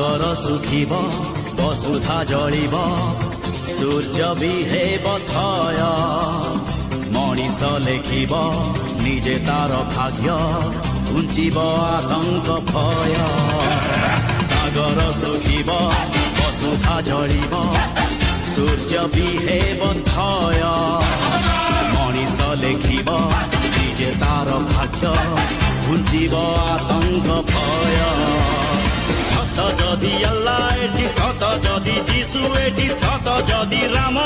ସାଗର ଶୁଖିବ ବସୁଧା ଜଳିବ ସୂର୍ଯ୍ୟ ବି ହେବ ଥୟ ମଣିଷ ଲେଖିବ ନିଜେ ତାର ଭାଗ୍ୟ ଘୁଞ୍ଚିବ ଆତଙ୍କ ଭୟ ସାଗର ଶୁଖିବ ବସୁଧା ଜଳିବ ସୂର୍ଯ୍ୟ ବି ହେବ ଥୟ ମଣିଷ ଲେଖିବ ନିଜେ ତାର ଭାଗ୍ୟ ଘୁଞ୍ଚିବ ଆତଙ୍କ ଭୟ ସତ ଯଦି ଆଲ୍ଲା ଏଠି ସତ ଯଦି ଯିଶୁ ଏଠି ସତ ଯଦି ରାମ